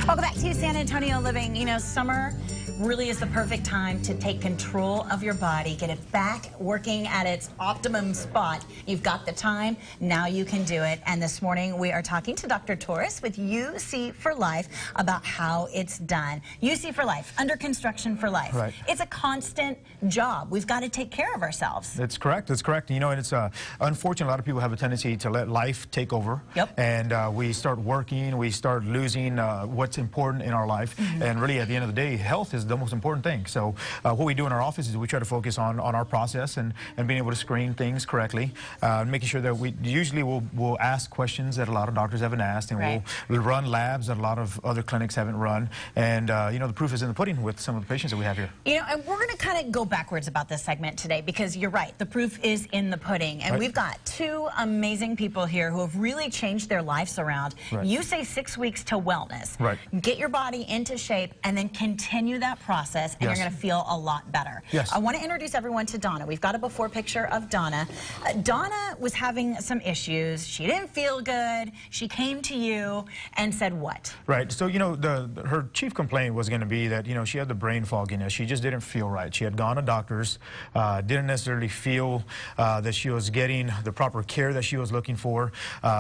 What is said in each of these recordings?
Welcome back to San Antonio Living. You know, summer really is the perfect time to take control of your body, get it back working at its optimum spot. You've got the time, now you can do it. And this morning we are talking to Dr. Torres with UC for Life about how it's done. UC for Life, under construction for life. Right. It's a constant job. We've got to take care of ourselves. That's correct. That's correct. You know, and it's unfortunate. A lot of people have a tendency to let life take over. Yep. And we start working, we start losing what's important in our life. And really, at the end of the day, health is the most important thing. So what we do in our office is we try to focus on our process and being able to screen things correctly, making sure that we usually we'll ask questions that a lot of doctors haven't asked, and right. we'll run labs that a lot of other clinics haven't run. And you know, the proof is in the pudding with some of the patients that we have here. You know, and we're going to kind of go backwards about this segment today because you're right. The proof is in the pudding. And right. We've got two amazing people here who have really changed their lives around. Right. You say 6 weeks to wellness. Right. Get your body into shape and then continue that process, and Yes. you're going to feel a lot better. Yes. I want to introduce everyone to Donna. We've got a before picture of Donna. Donna was having some issues. She didn't feel good. She came to you and said what? Right. So, you know, her chief complaint was going to be that, you know, she had the brain fogginess. She just didn't feel right. She had gone to doctors, didn't necessarily feel that she was getting the proper care that she was looking for.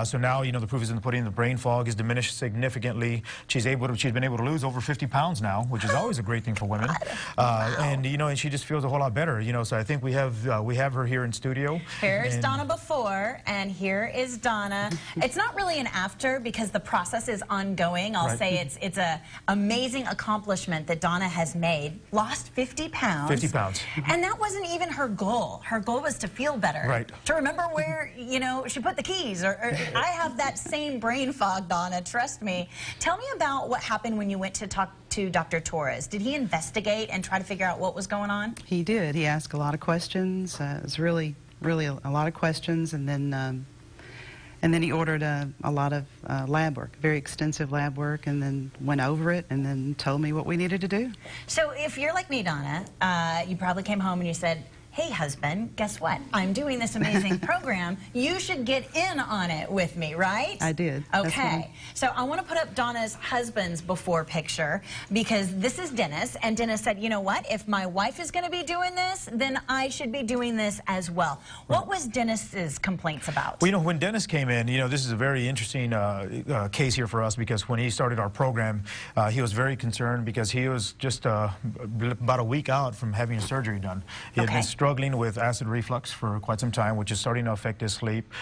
So now, you know, the proof is in the pudding. The brain fog is diminished significantly. She's been able to lose over 50 pounds now, which is always a great thing for women. Wow. And, you know, and she just feels a whole lot better, you know. So I think we have her here in studio. Here's Donna before, and here is Donna. It's not really an after because the process is ongoing. I'll Right. say it's an amazing accomplishment that Donna has made. Lost 50 pounds. 50 pounds. And that wasn't even her goal. Her goal was to feel better. Right. To remember where, you know, she put the keys. Or I have that same brain fog, Donna, trust me. Tell me about what happened when you went to talk to Dr. Torres. Did he investigate and try to figure out what was going on? He did. He asked a lot of questions. It was really a lot of questions, and then he ordered a lot of lab work, very extensive lab work, and then went over it and then told me what we needed to do. So if you're like me, Donna, you probably came home and you said, hey, husband, guess what? I'm doing this amazing program. You should get in on it with me, right? I did. Okay. So I want to put up Donna's husband's before picture because this is Dennis. And Dennis said, you know what? If my wife is going to be doing this, then I should be doing this as well. Right. What was Dennis's complaints about? Well, you know, when Dennis came in, you know, this is a very interesting case here for us because when he started our program, he was very concerned because he was just about a week out from having surgery done. He had been struggling with acid reflux for quite some time, which is starting to affect his sleep.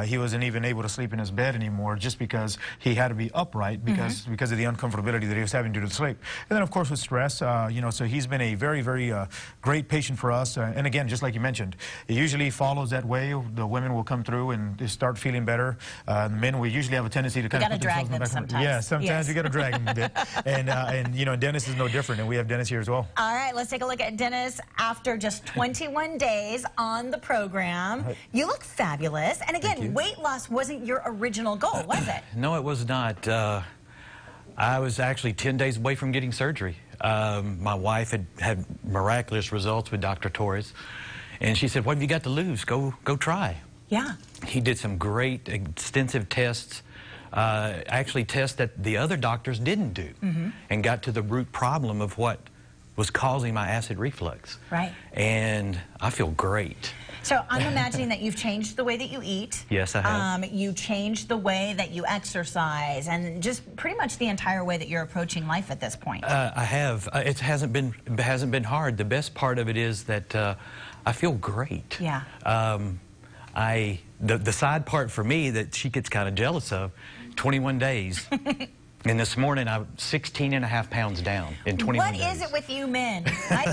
He wasn't even able to sleep in his bed anymore just because he had to be upright because of the uncomfortability that he was having due to the sleep. And then, of course, with stress, you know, so he's been a very, very great patient for us. And again, just like you mentioned, it usually follows that way. The women will come through and they start feeling better. The men, we usually have a tendency to kind of put drag them back. sometimes. Yeah, sometimes you got to drag them a bit. And you know, Dennis is no different, and we have Dennis here as well. All right, let's take a look at Dennis after just 21 days on the program. Right. You look fabulous. And again, weight loss wasn't your original goal, was it? No, it was not. I was actually 10 days away from getting surgery. My wife had miraculous results with Dr. Torres, and she said, what have you got to lose? Go try. Yeah. He did some great extensive tests, actually tests that the other doctors didn't do, and got to the root problem of what was causing my acid reflux. Right. And I feel great. So I'm imagining that you've changed the way that you eat. Yes, I have. You changed the way that you exercise and just pretty much the entire way that you're approaching life at this point. I have. It hasn't been hard. The best part of it is that I feel great. Yeah. The side part for me that she gets kind of jealous of, 21 days. And this morning, I'm 16.5 pounds down in 21 days. What is it with you men? I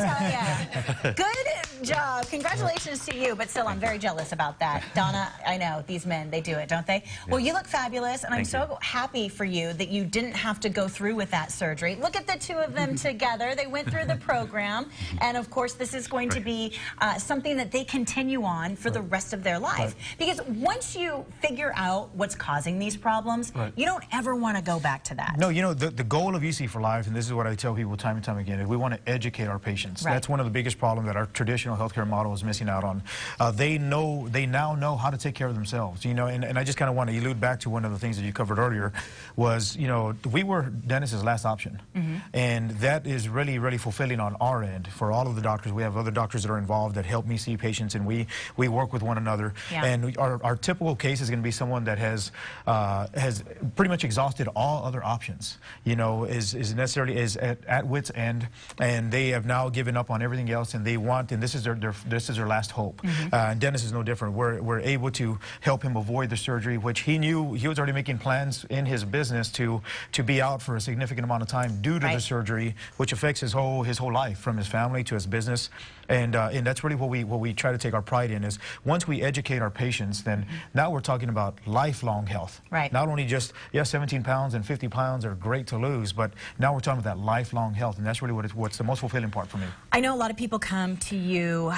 tell you. Good job. Congratulations to you, but still, I'm very jealous about that. Donna, I know, these men, they do it, don't they? Yeah. Well, you look fabulous, and I'm so happy for you that you didn't have to go through with that surgery. Look at the two of them together. They went through the program, and of course, this is going to be something that they continue on for the rest of their life. Because once you figure out what's causing these problems, you don't ever want to go back to that? No, you know, the goal of UC for Life, and this is what I tell people time and time again, is we want to educate our patients. Right. That's one of the biggest problems that our traditional healthcare model is missing out on. They now know how to take care of themselves, you know, and I just kind of want to allude back to one of the things that you covered earlier was, you know, we were dentist's last option. And that is really, really fulfilling on our end for all of the doctors. We have other doctors that are involved that help me see patients, and we work with one another. Yeah. And our typical case is going to be someone that has pretty much exhausted all other options, you know, is at wit's end, and they have now given up on everything else, and they want, and this is their last hope. And Dennis is no different. We're able to help him avoid the surgery, which he knew he was already making plans in his business to be out for a significant amount of time due to the surgery, which affects his whole life, from his family to his business. And that's really what we try to take our pride in, is once we educate our patients, then now we're talking about lifelong health. Right. Not only just, 17 pounds and 50 pounds are great to lose, but now we're talking about that lifelong health, and that's really what's the most fulfilling part for me. I know a lot of people come to you,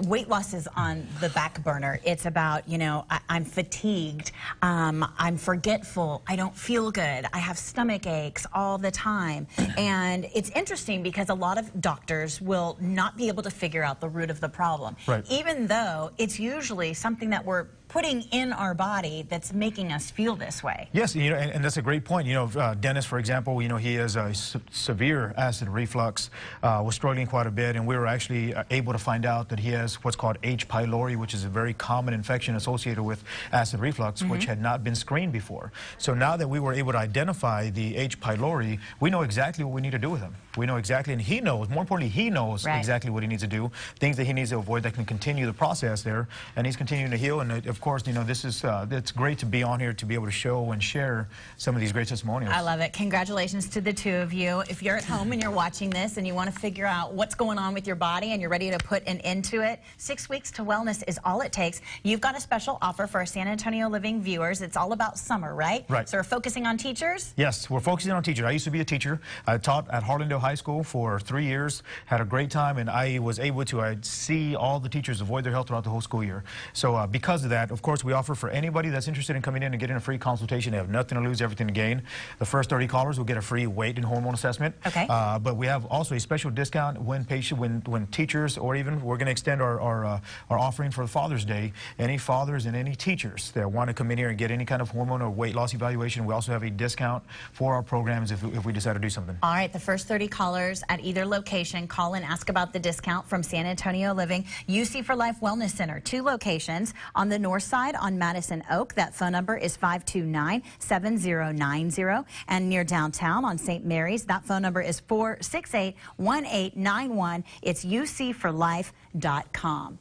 weight loss is on the back burner. It's about, you know, I'm fatigued, I'm forgetful, I don't feel good, I have stomach aches all the time. And it's interesting because a lot of doctors will not be able to figure out the root of the problem. Right. Even though it's usually something that we're putting in our body that's making us feel this way. Yes, you know, and that's a great point. You know, Dennis, for example, you know, he has a severe acid reflux, was struggling quite a bit, and we were actually able to find out that he has what's called H. pylori, which is a very common infection associated with acid reflux, which had not been screened before. So now that we were able to identify the H. pylori, we know exactly what we need to do with him. We know exactly, and he knows, more importantly, he knows exactly what he needs to do, things that he needs to avoid that can continue the process there, and he's continuing to heal. And of course, you know, this is it's great to be on here to be able to show and share some of these great testimonials. I love it. Congratulations to the two of you. If you're at home and you're watching this and you want to figure out what's going on with your body and you're ready to put an end to it, 6 weeks to wellness is all it takes. You've got a special offer for our San Antonio Living viewers. It's all about summer, right? Right. So we're focusing on teachers? Yes, we're focusing on teachers. I used to be a teacher. I taught at Harlandale High School for 3 years, had a great time, and I was able to see all the teachers avoid their health throughout the whole school year. So because of that, of course, we offer for anybody that's interested in coming in and getting a free consultation. They have nothing to lose, everything to gain. The first 30 callers will get a free weight and hormone assessment. Okay. But we have also a special discount when teachers, or even we're going to extend our offering for Father's Day. Any fathers and any teachers that want to come in here and get any kind of hormone or weight loss evaluation, we also have a discount for our programs if we decide to do something. All right, the first 30 callers at either location, call and ask about the discount from San Antonio Living. UC for Life Wellness Center, 2 locations. On the north side on Madison Oak, that phone number is 529-7090. And near downtown on St. Mary's, that phone number is 468-1891. It's ucforlife.com.